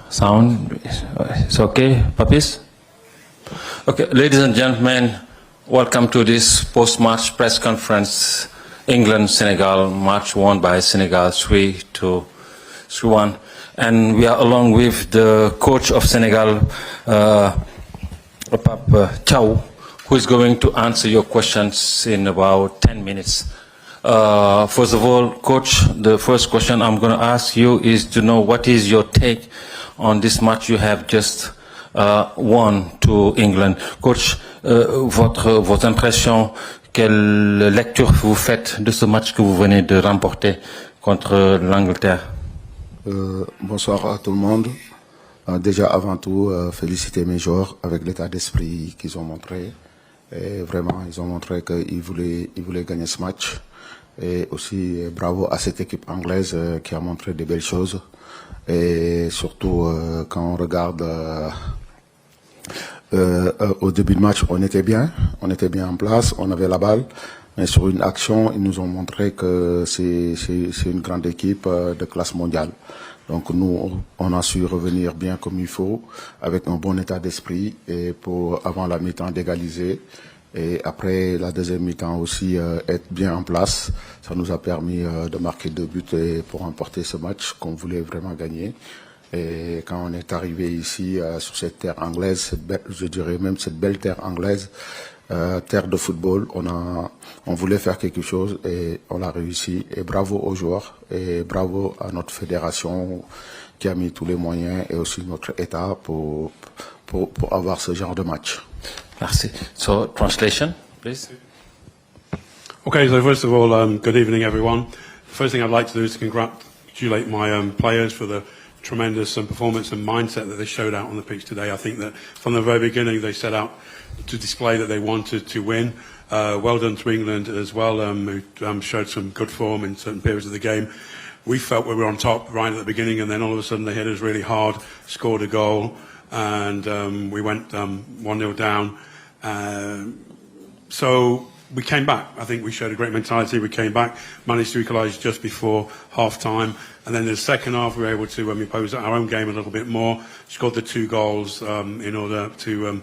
Sound is okay, Papis? Okay, ladies and gentlemen, welcome to this post-match press conference. England, Senegal, match won by Senegal 3-1. And we are along with the coach of Senegal, Pape Thiaw, who is going to answer your questions in about 10 minutes. First of all, Coach, the first question I'm going to ask you is to know what is your take on this match you have just won to England. Coach, votre impression, quelle lecture vous faites de ce match que vous venez de remporter contre l'Angleterre? Bonsoir à tout le monde. Déjà avant tout, féliciter mes joueurs avec l'état d'esprit qu'ils ont montré. Et vraiment, ils ont montré qu'ils voulaient gagner ce match. Et aussi, bravo à cette équipe anglaise qui a montré de belles choses. Et surtout, quand on regarde au début du match, on était bien en place, on avait la balle. Mais sur une action, ils nous ont montré que c'est une grande équipe de classe mondiale. Donc nous, on a su revenir bien comme il faut, avec un bon état d'esprit, et pour avant la mi-temps d'égaliser. Et après la deuxième mi-temps aussi, être bien en place. Ça nous a permis de marquer 2 buts et pour remporter ce match qu'on voulait vraiment gagner. Et quand on est arrivé ici sur cette terre anglaise, je dirais même cette belle terre anglaise, terre de football, on voulait faire quelque chose et on l'a réussi. Et bravo aux joueurs et bravo à notre fédération qui a mis tous les moyens et aussi notre État pour avoir ce genre de match. Merci. So, translation, please. Okay, so first of all, good evening, everyone. First thing I'd like to do is to congratulate my players for the tremendous performance and mindset that they showed out on the pitch today. I think that from the very beginning they set out to display that they wanted to win. Well done to England as well, who showed some good form in certain periods of the game. We felt we were on top right at the beginning, and then all of a sudden they hit us really hard, scored a goal, and we went 1-0 down. So we came back. I think we showed a great mentality. We came back, managed to equalise just before half-time. And then in the second half, we were able to impose our own game a little bit more, scored the 2 goals in order to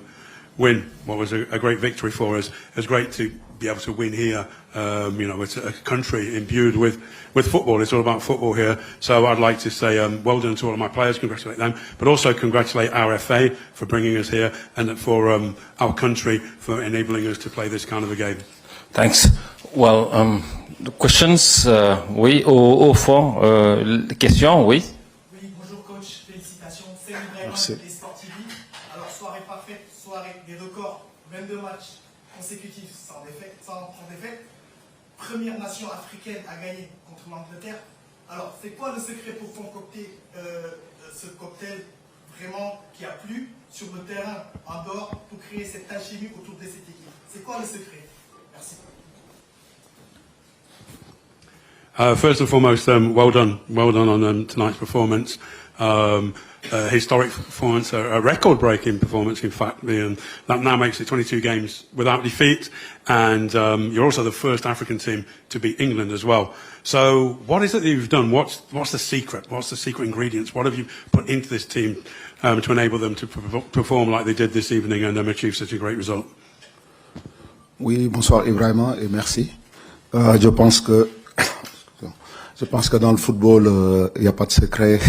win what was a great victory for us. It was great to be able to win here. It's a country imbued with football. It's all about football here. So I'd like to say well done to all of my players, congratulate them, but also congratulate our FA for bringing us here and for our country for enabling us to play this kind of a game. Thanks. Well, the questions, oui, au fond, questions, oui. Oui, bonjour coach, félicitations. C'est vraiment les Sportivi. Alors, soirée parfaite, soirée des records, 22 matchs consécutifs sans défaite. Première nation africaine à gagner contre l'Angleterre. Alors, c'est quoi le secret pour concocter ce cocktail vraiment qui a plu sur le terrain en dehors pour créer cette alchimie autour de cette équipe? C'est quoi le secret? Merci. First and foremost, well done on tonight's performance. Historic performance, a record-breaking performance, in fact. That now makes it 22 games without defeat, and you're also the first African team to beat England as well. So, what is it that you've done? What's the secret? What's the secret ingredients? What have you put into this team to enable them to perform like they did this evening and achieve such a great result? Oui, bonsoir Ibrahima et merci. Je pense que dans le football, il n'y a pas de secret.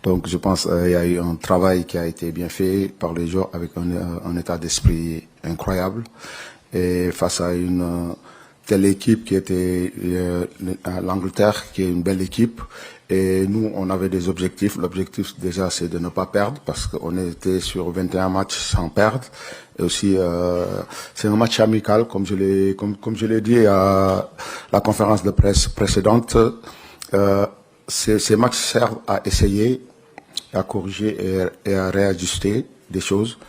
Donc, je pense qu'il y a eu un travail qui a été bien fait par les joueurs avec un état d'esprit incroyable. Et face à une telle équipe qui était l'Angleterre, qui est une belle équipe. Et nous, on avait des objectifs. L'objectif, déjà, c'est de ne pas perdre parce qu'on était sur 21 matchs sans perdre. Et aussi, c'est un match amical, comme je l'ai dit à la conférence de presse précédente. Ces matchs servent à essayer, à corriger et à réajuster des choses.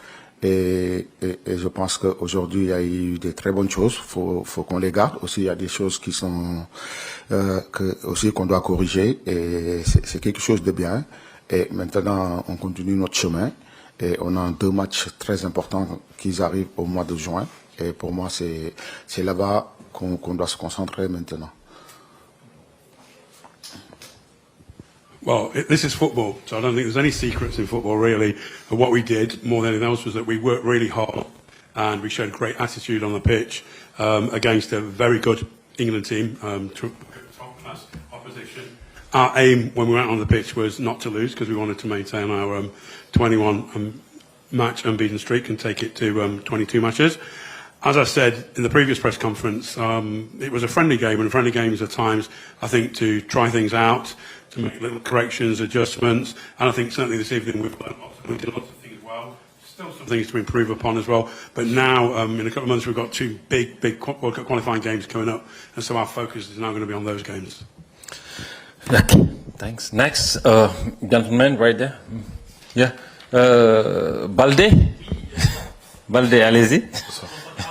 Et je pense qu'aujourd'hui, il y a eu des très bonnes choses. Faut qu'on les garde. Aussi, il y a des choses qui sont aussi qu'on doit corriger. Et c'est quelque chose de bien. Et maintenant, on continue notre chemin. Et on a 2 matchs très importants qui arrivent au mois de juin. Et pour moi, c'est là-bas qu'on doit se concentrer maintenant. Well, this is football, so I don't think there's any secrets in football, really. And what we did, more than anything else, was that we worked really hard and we showed great attitude on the pitch against a very good England team, top-class opposition. Our aim when we went on the pitch was not to lose, because we wanted to maintain our 21-match unbeaten streak and take it to 22 matches. As I said in the previous press conference, it was a friendly game, and friendly games are times, I think, to try things out, to make little corrections, adjustments, and I think certainly this evening we did lots of things well. Still some things to improve upon as well, but now in a couple of months we've got two big World Cup qualifying games coming up, and so our focus is now going to be on those games. Okay, thanks. Next, gentleman right there. Yeah, Balde. Balde, allez-y.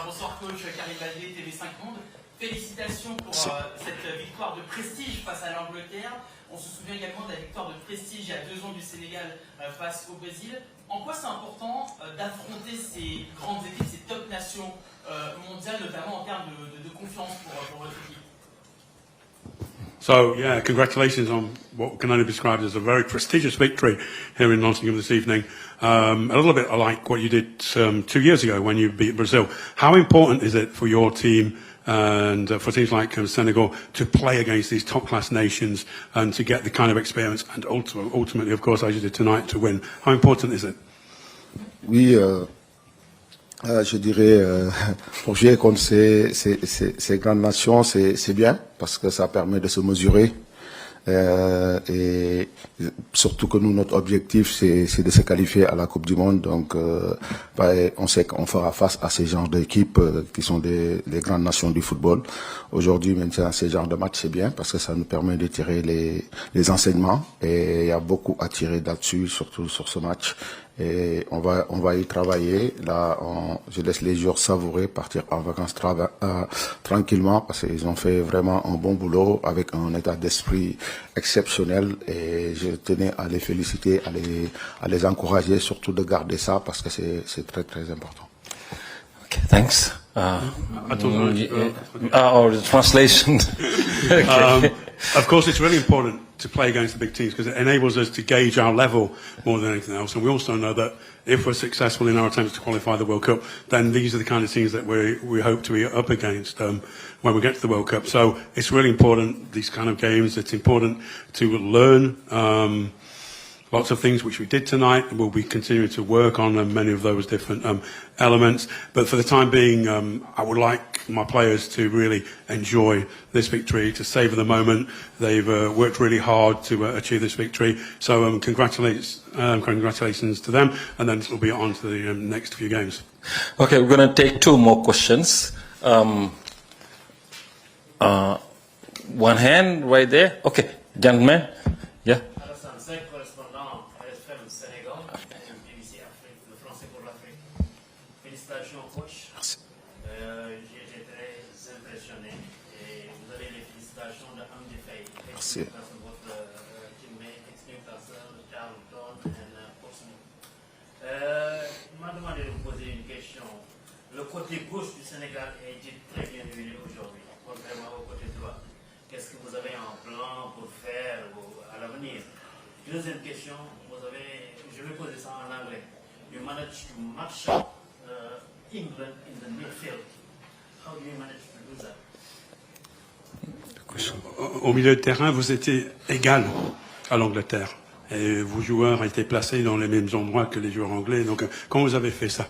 Bonsoir coach, Karim Balde, TV5 Monde. Félicitations pour cette victoire de prestige face à l'Angleterre. On se souvient également de la victoire de prestige il y a 2 ans du Sénégal face au Brésil. En quoi c'est important d'affronter ces grandes équipes, ces top nations mondiales, notamment en termes de confiance pour votre équipe? So, yeah, congratulations on what can only be described as a very prestigious victory here in Nottingham this evening. A little bit like what you did 2 years ago when you beat Brazil. How important is it for your team and for teams like Senegal to play against these top-class nations and to get the kind of experience and ultimately, of course, as you did tonight, to win? How important is it? Oui, je dirais, pour jouer contre ces grandes nations, c'est bien, parce que ça permet de se mesurer. Et surtout que nous, notre objectif, c'est de se qualifier à la Coupe du Monde. Donc, on sait qu'on fera face à ces genres d'équipes qui sont des grandes nations du football. Aujourd'hui, maintenant, ces genres de matchs, c'est bien parce que ça nous permet de tirer les enseignements. Et il y a beaucoup à tirer là-dessus, surtout sur ce match. Et on va y travailler. Là, je laisse les joueurs savourer, partir en vacances tranquillement parce qu'ils ont fait vraiment un bon boulot avec un état d'esprit exceptionnel. Et je tenais à les féliciter, à les encourager, surtout de garder ça parce que c'est très très important. Okay, thanks. Or the translation. Okay. Of course, it's really important to play against the big teams because it enables us to gauge our level more than anything else. And we also know that if we're successful in our attempts to qualify the World Cup, then these are the kind of teams that we hope to be up against when we get to the World Cup. So it's really important, these kind of games. It's important to learn lots of things which we did tonight, and we'll be continuing to work on many of those different elements. But for the time being, I would like my players to really enjoy this victory, to savour the moment. They've worked really hard to achieve this victory. So congratulations to them, and then we'll be on to the next few games. Okay, we're going to take 2 more questions. One hand right there. Okay, gentlemen. Yeah. Senegal, BBC Afrique, le français pour l'Afrique. Félicitations coach. J'ai été très impressionné et vous avez les félicitations de Amdi Faye. Merci. Votre teammate, ex-Newcastle, Charlton et Portsmouth. M'a demandé de vous poser une question. Le côté gauche du Sénégal est très bien huilé aujourd'hui, contrairement au côté droit. Qu'est-ce que vous avez en plan pour faire à l'avenir? Deuxième question, je vais poser ça en anglais. You manage to match up England in the midfield. How do you manage to do that? Au milieu de terrain, vous étiez égal à l'Angleterre. Et vos joueurs étaient placés dans les mêmes endroits que les joueurs anglais. Donc, comment vous avez fait ça?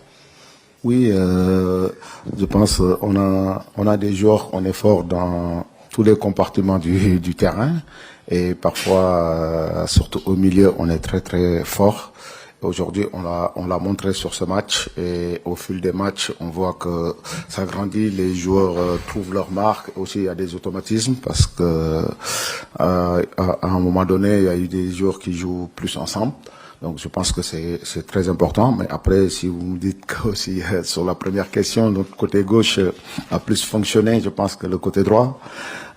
Oui, je pense on a des joueurs, on est fort dans tous les compartiments du terrain. Et parfois, surtout au milieu, on est très très fort. Aujourd'hui, on l'a montré sur ce match et au fil des matchs, on voit que ça grandit. Les joueurs trouvent leur marque. Aussi, il y a des automatismes parce que à un moment donné, il y a eu des joueurs qui jouent plus ensemble. Donc, je pense que c'est très important. Mais après, si vous me dites que aussi sur la première question, notre côté gauche a plus fonctionné, je pense que le côté droit.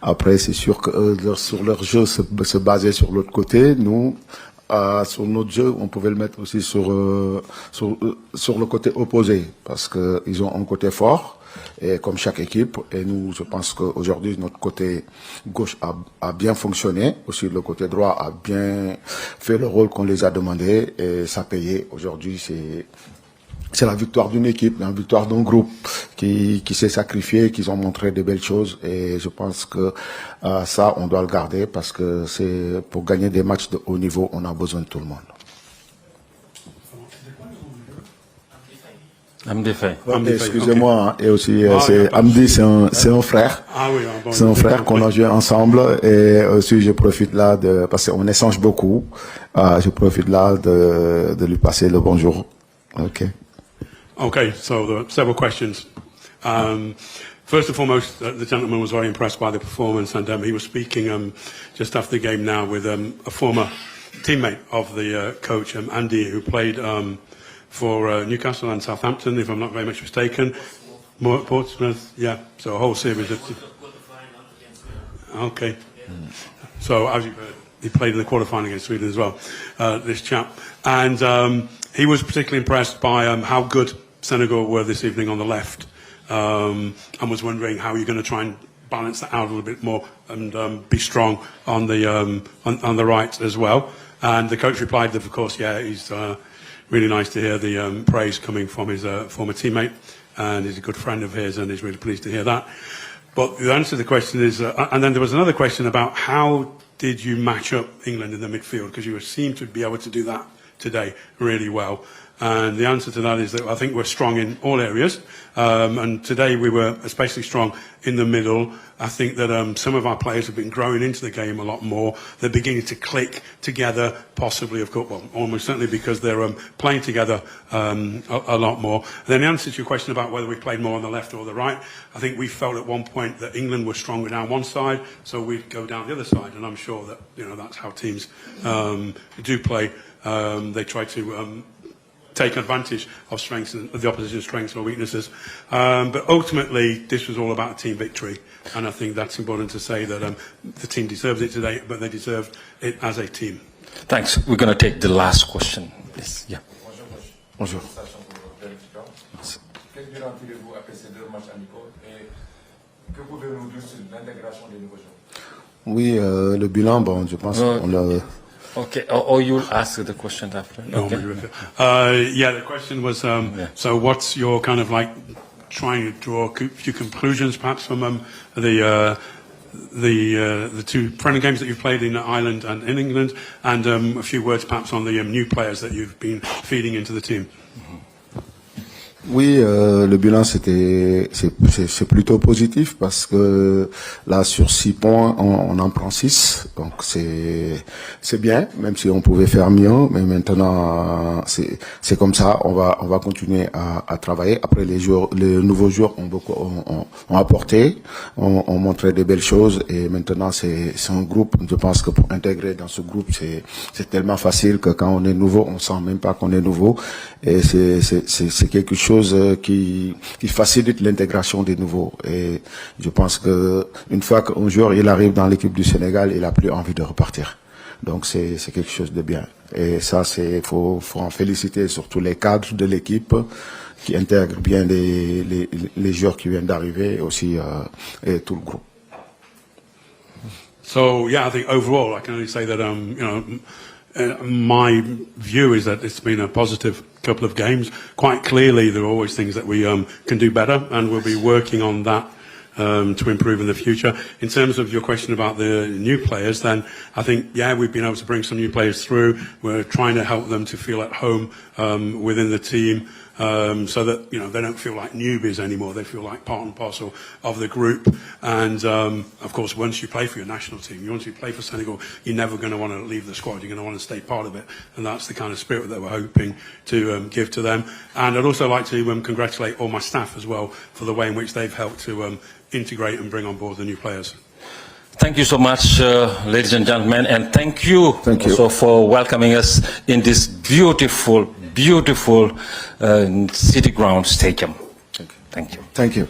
Après, c'est sûr que sur leur jeu se baser sur l'autre côté. Nous, sur notre jeu, on pouvait le mettre aussi sur le côté opposé parce que ils ont un côté fort. et comme chaque équipe. Et nous, je pense qu'aujourd'hui, notre côté gauche a bien fonctionné. Aussi, le côté droit a bien fait le rôle qu'on les a demandé et ça a payé. Aujourd'hui, c'est la victoire d'une équipe, la victoire d'un groupe qui s'est sacrifié, qui ont montré de belles choses. Et je pense que ça, on doit le garder parce que c'est pour gagner des matchs de haut niveau, on a besoin de tout le monde. Amdi Faye. Excusez-moi, hein, et aussi c'est Amdi, c'est un frère. Ah oui, bon, C'est un frère qu'on a joué ensemble et aussi je profite là parce qu'on échange beaucoup. Je profite là de lui passer le bonjour. Ok. Okay, so there are several questions. First and foremost, the gentleman was very impressed by the performance, and he was speaking just after the game now with a former teammate of the coach, Andy, who played for Newcastle and Southampton, if I'm not very much mistaken. Portsmouth, yeah, so a whole series of... Okay. So, as you've heard, he played in the quarterfinal against Sweden as well, this chap. And he was particularly impressed by how good Senegal were this evening on the left, and was wondering how you're going to try and balance that out a little bit more and be strong on the right as well. And the coach replied that, of course, yeah, he's really nice to hear the praise coming from his former teammate, and he's a good friend of his, and he's really pleased to hear that. But the answer to the question is, and then there was another question about how did you match up England in the midfield, because you seem to be able to do that today really well. And the answer to that is that I think we're strong in all areas. And today we were especially strong in the middle. I think that some of our players have been growing into the game a lot more. They're beginning to click together, possibly, of course, well, almost certainly because they're playing together a lot more. And then the answer to your question about whether we played more on the left or the right, I think we felt at one point that England was stronger down one side, so we'd go down the other side. And I'm sure that that's how teams do play. They try to take advantage of strengths and the opposition's strengths or weaknesses. But ultimately, this was all about a team victory. And I think that's important to say that the team deserves it today, but they deserved it as a team. Thanks. We're going to take the last question. Yes. Yeah. Bonjour. Quel bilan tirez-vous après ces deux matchs amicaux et que pouvez-vous dire sur l'intégration des nouveaux joueurs? Oui, le bilan, bon, je pense qu'on l'a... Okay, or you'll ask the question after. Okay. Yeah, the question was, so what's your kind of like trying to draw a few conclusions perhaps from the two friendly games that you've played in Ireland and in England, and a few words perhaps on the new players that you've been feeding into the team? Oui, le bilan c'est plutôt positif parce que là sur 6 points on en prend 6, donc c'est bien, même si on pouvait faire mieux, mais maintenant c'est comme ça, on va continuer à travailler. Après les nouveaux joueurs ont apporté, ont montré de belles choses et maintenant c'est un groupe. Je pense que pour intégrer dans ce groupe c'est tellement facile que quand on est nouveau on sent même pas qu'on est nouveau et c'est quelque chose qui facilite l'intégration des nouveaux. Et je pense que une fois qu'un joueur il arrive dans l'équipe du Sénégal, il a plus envie de repartir. Donc c'est quelque chose de bien. Et ça faut en féliciter surtout les cadres de l'équipe qui intègrent bien les joueurs qui viennent d'arriver et aussi et tout le groupe. So yeah, I think overall I can only say that my view is that it's been a positive couple of games. Quite clearly, there are always things that we can do better, and we'll be working on that to improve in the future. In terms of your question about the new players, then I think, yeah, we've been able to bring some new players through. We're trying to help them to feel at home within the team. So that they don't feel like newbies anymore. They feel like part and parcel of the group. And of course, once you play for your national team, once you play for Senegal, you're never going to want to leave the squad. You're going to want to stay part of it, and that's the kind of spirit that we're hoping to give to them. And I'd also like to congratulate all my staff as well for the way in which they've helped to integrate and bring on board the new players. Thank you so much, ladies and gentlemen, and thank you also for welcoming us in this beautiful City Ground Stadium. Thank you. Thank you.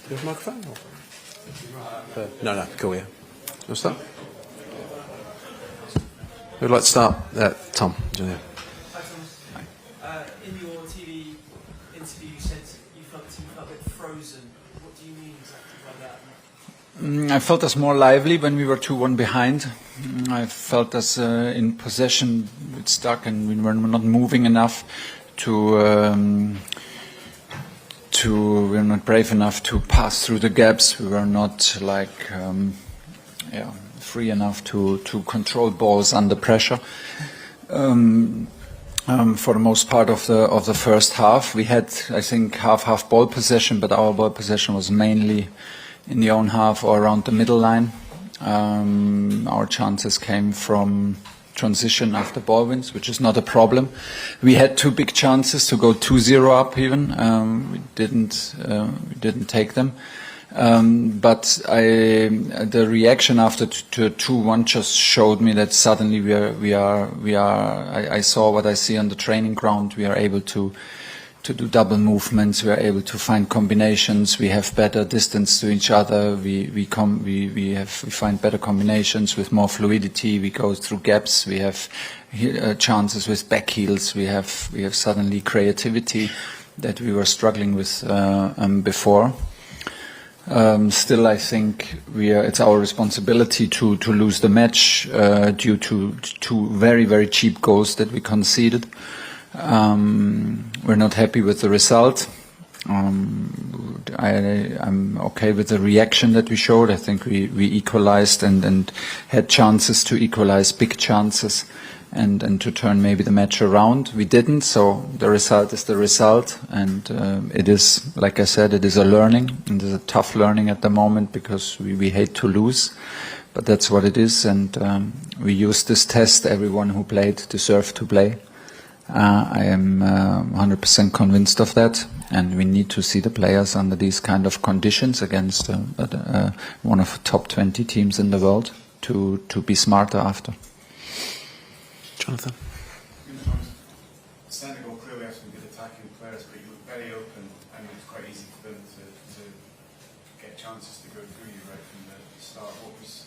Do you have a microphone? No, cool, yeah. You want to start? Who'd like to start? Tom. Julia. Hi, Thomas. In your TV interview, you said you felt the team felt a bit frozen. What do you mean exactly by that? I felt us more lively when we were 2-1 behind. I felt us in possession, it's stuck, and we were not moving enough we were not brave enough to pass through the gaps. We were not free enough to control balls under pressure. For the most part of the first half, we had, I think, half ball possession, but our ball possession was mainly in the own half or around the middle line. Our chances came from transition after ball wins, which is not a problem. We had 2 big chances to go 2-0 up even. We didn't take them. But the reaction after 2-1 just showed me that suddenly I saw what I see on the training ground. We are able to do double movements. We are able to find combinations. We have better distance to each other. We find better combinations with more fluidity. We go through gaps. We have chances with back heels. We have suddenly creativity that we were struggling with before. Still, I think it's our responsibility to lose the match due to 2 very, very cheap goals that we conceded. We're not happy with the result. I'm okay with the reaction that we showed. I think we equalized and had chances to equalize, big chances, and to turn maybe the match around. We didn't, so the result is the result. And it is, like I said, it is a learning, and it is a tough learning at the moment because we hate to lose. But that's what it is, and we use this test. Everyone who played deserved to play. I am 100% convinced of that, and we need to see the players under these kind of conditions against one of the top 20 teams in the world to be smarter after. Jonathan. Senegal clearly have some good attacking players, but you look very open and it's quite easy for them to get chances to go through you right from the start. What was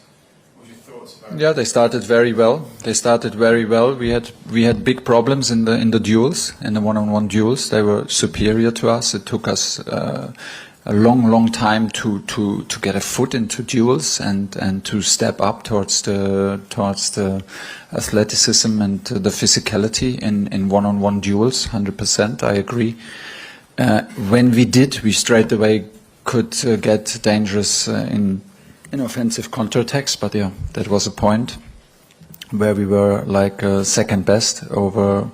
your thoughts about Yeah, they started very well. We had big problems in the duels, in the one-on-one duels. They were superior to us. It took us a long time to get a foot into duels and to step up towards the athleticism and the physicality in one-on-one duels. 100%, I agree. When we did, we straight away could get dangerous in offensive counterattacks. But yeah, that was a point where we were like second best over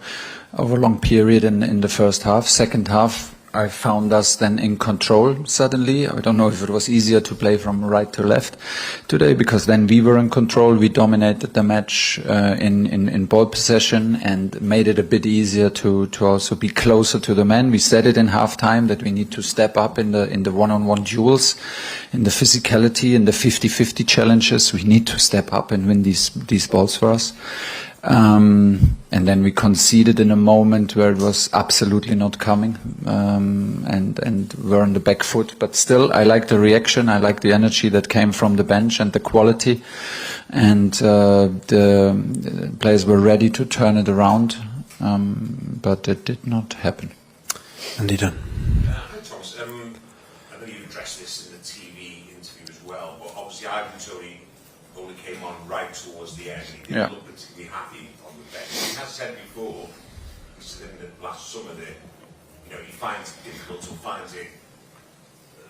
a long period in the first half. Second half, I found us then in control suddenly. I don't know if it was easier to play from right to left today, because then we were in control. We dominated the match in ball possession and made it a bit easier to also be closer to the man. We said it in halftime that we need to step up in the one-on-one duels, in the physicality, in the 50-50 challenges. We need to step up and win these balls for us. And then we conceded in a moment where it was absolutely not coming, and were on the back foot. But still, I like the reaction. I like the energy that came from the bench and the quality. And the players were ready to turn it around, but it did not happen. Andy Dunn. Hi, Thomas. I know you addressed this in the TV interview as well, but obviously Ivan Toney only came on right towards the end. He didn't look particularly happy on the bench. He has said before, he said in the last summer that he finds it difficult or finds it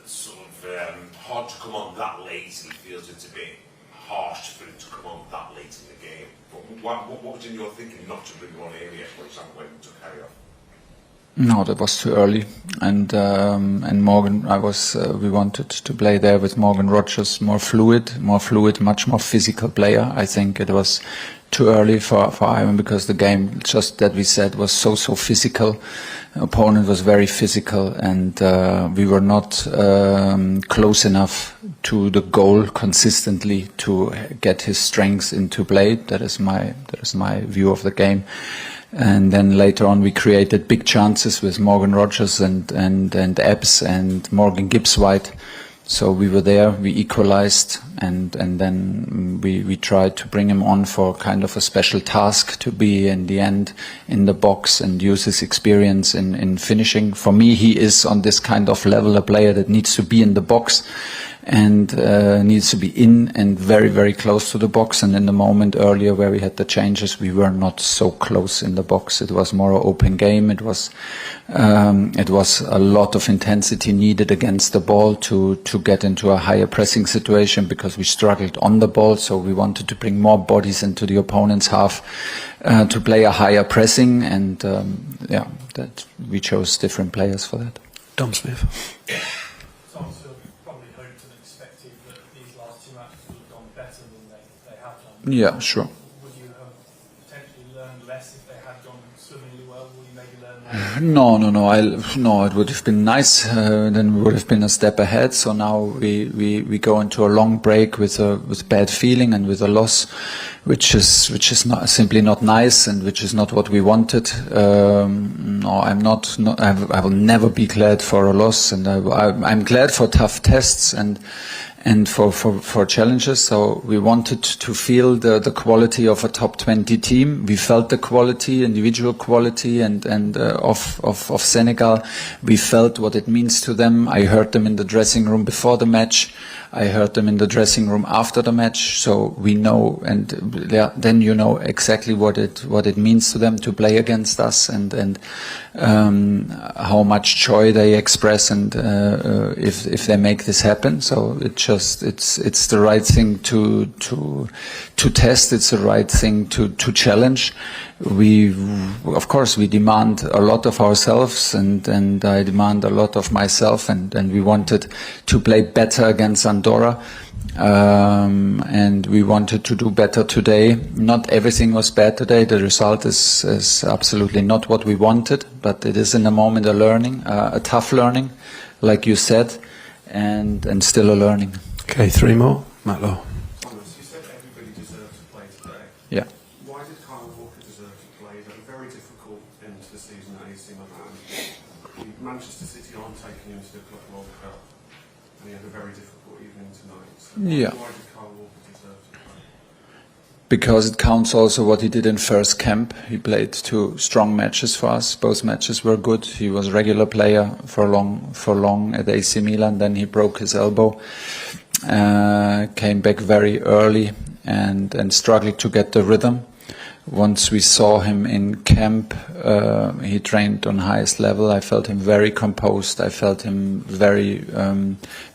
sort of hard to come on that late. He feels it's a bit harsh for him to come on that late in the game. But what was in your thinking not to bring him on earlier, for example, when he took Harry off? No, that was too early. and Morgan. We wanted to play there with Morgan Rogers, more fluid, much more physical player. I think it was too early for Ivan because the game, just that we said, was so physical. Opponent was very physical, and we were not close enough to the goal consistently to get his strengths into play. That is my view of the game. And then later on, we created big chances with Morgan Rogers and Ebbs and Morgan Gibbs-White. So we were there, we equalized, and then we tried to bring him on for kind of a special task to be in the end in the box and use his experience in finishing. For me, he is on this kind of level a player that needs to be in the box and needs to be in and very, very close to the box. And in the moment earlier where we had the changes, we were not so close in the box. It was more an open game. It was a lot of intensity needed against the ball to get into a higher pressing situation because we struggled on the ball. So we wanted to bring more bodies into the opponent's half to play a higher pressing. And that we chose different players for that. Dom Smith. Yeah, sure. Would you have potentially learned less if they had gone swimmingly well? Would you maybe learn more? No. It would have been nice. Then we would have been a step ahead. So now we go into a long break with bad feeling and with a loss, which is not simply not nice and which is not what we wanted. No, I'm not. I will never be glad for a loss, and I'm glad for tough tests and for challenges. So we wanted to feel the quality of a top 20 team. We felt the quality, individual quality and of Senegal. We felt what it means to them. I heard them in the dressing room before the match. I heard them in the dressing room after the match. So we know, and then you know exactly what it means to them to play against us and how much joy they express and if they make this happen. So it's the right thing to test. It's the right thing to challenge. Of course we demand a lot of ourselves and I demand a lot of myself and we wanted to play better against Andorra. And we wanted to do better today. Not everything was bad today. The result is absolutely not what we wanted, but it is in a moment a learning, a tough learning, like you said, and still a learning. Okay, three more. Matt Law. Thomas, you said everybody deserved to play today. Yeah. Why did Kyle Walker deserve to play? He had a very difficult end to the season at AC Milan. Manchester City aren't taking him to the Club World Cup, and he had a very difficult evening tonight. So why did Kyle Walker deserve to play? Because it counts also what he did in first camp. He played 2 strong matches for us. Both matches were good. He was a regular player for long at AC Milan. Then he broke his elbow, came back very early and struggled to get the rhythm. Once we saw him in camp, he trained on highest level. I felt him very composed. I felt him very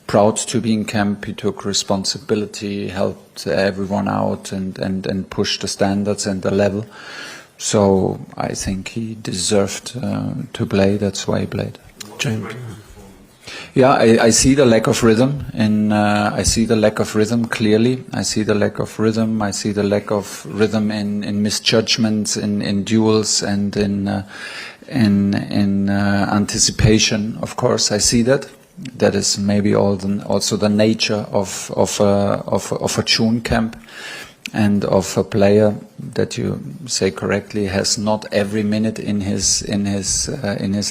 proud to be in camp. He took responsibility, helped everyone out and pushed the standards and the level. So I think he deserved to play. That's why he played. James. Yeah, I see the lack of rhythm I see the lack of rhythm clearly. I see the lack of rhythm. I see the lack of rhythm in misjudgments, in duels, and in anticipation. Of course, I see that. That is maybe also the nature of a June camp and of a player that you say correctly has not every minute in his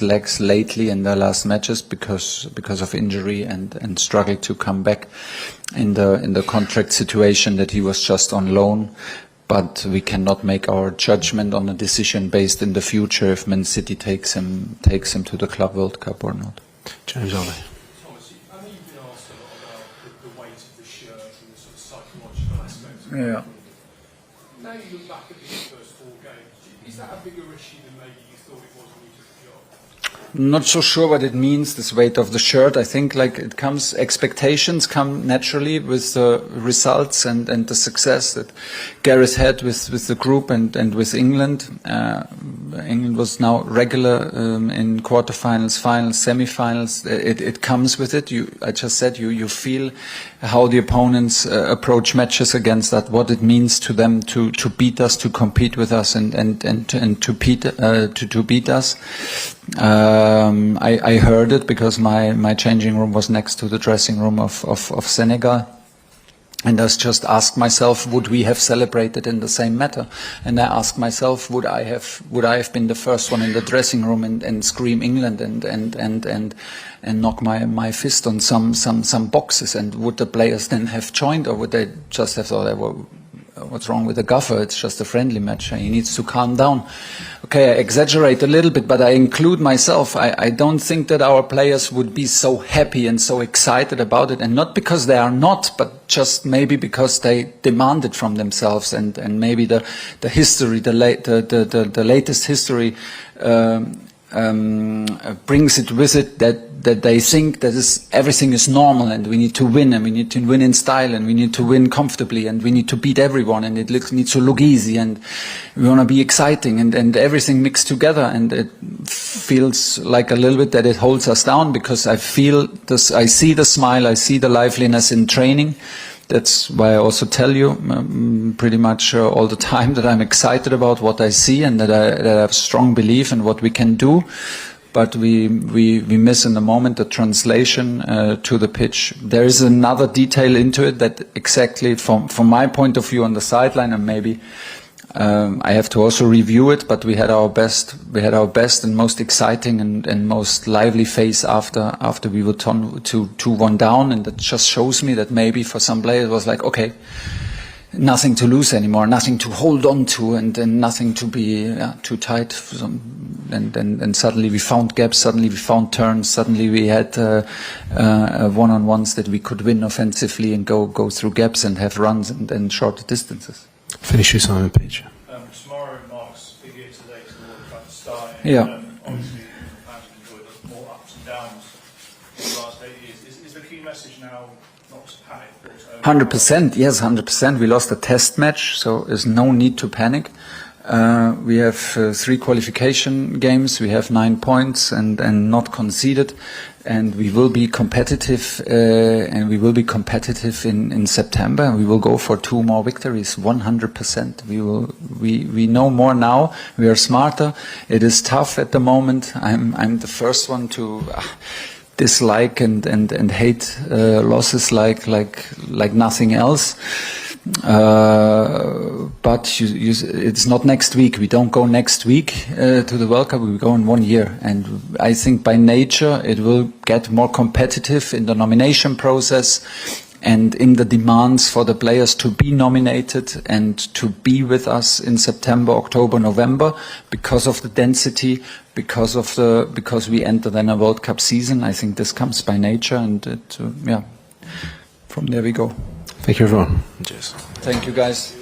legs lately in the last matches because of injury and struggled to come back in the contract situation that he was just on loan. But we cannot make our judgment on a decision based in the future if Man City takes him to the Club World Cup or not. James Ollie. Thomas, I know you've been asked a lot about the weight of the shirt and the sort of psychological aspects. Yeah. Now you look back at these first 4 games, is that a bigger issue than maybe you thought it was when you took the job? not so sure what it means, this weight of the shirt. I think like it comes, expectations come naturally with the results and the success that Gareth had with the group and with England. England was now regular in quarterfinals, finals, semi-finals. It comes with it. I just said you feel how the opponents approach matches against that, what it means to them to beat us, to compete with us, and to beat us. I heard it because my changing room was next to the dressing room of Senegal. And I just asked myself, would we have celebrated in the same manner? And I asked myself, would I have been the first one in the dressing room and scream England and knock my fist on some boxes? And would the players then have joined, or would they just have thought, well, what's wrong with the gaffer? It's just a friendly match. He needs to calm down. Okay, I exaggerate a little bit, but I include myself. I don't think that our players would be so happy and so excited about it, and not because they are not, but just maybe because they demand it from themselves, and maybe the history, the latest history brings it with it that they think that everything is normal, and we need to win, and we need to win in style, and we need to win comfortably, and we need to beat everyone, and it needs to look easy, and we want to be exciting, and everything mixed together. And it feels like a little bit that it holds us down, because I feel this, I see the smile, I see the liveliness in training. That's why I also tell you pretty much all the time that I'm excited about what I see, and that I have strong belief in what we can do. But we miss in the moment the translation to the pitch. There is another detail into it that exactly from my point of view on the sideline, and maybe I have to also review it, but we had our best and most exciting and most lively phase after we were 2-1 down, and that just shows me that maybe for some players it was like, okay, nothing to lose anymore, nothing to hold on to, and nothing to be too tight. And suddenly we found gaps, suddenly we found turns, suddenly we had one-on-ones that we could win offensively and go through gaps and have runs and shorter distances. Finish your Simon Page. Tomorrow marks a year today to the World Cup starting. Yeah. Obviously, fans have enjoyed more ups and downs in the last 8 years. Is the key message now not to panic? 100%, yes, 100%. We lost a test match, so there's no need to panic. We have 3 qualification games, we have 9 points and not conceded, and we will be competitive, in September. We will go for 2 more victories, 100%. We know more now, we are smarter. It is tough at the moment. I'm the first one to dislike and hate losses like nothing else. But it's not next week. We don't go next week to the World Cup. We go in 1 year, and I think by nature it will get more competitive in the nomination process and in the demands for the players to be nominated and to be with us in September, October, November, because of the density, because we enter then a World Cup season. I think this comes by nature, and from there we go. Thank you, everyone. Cheers. Thank you, guys.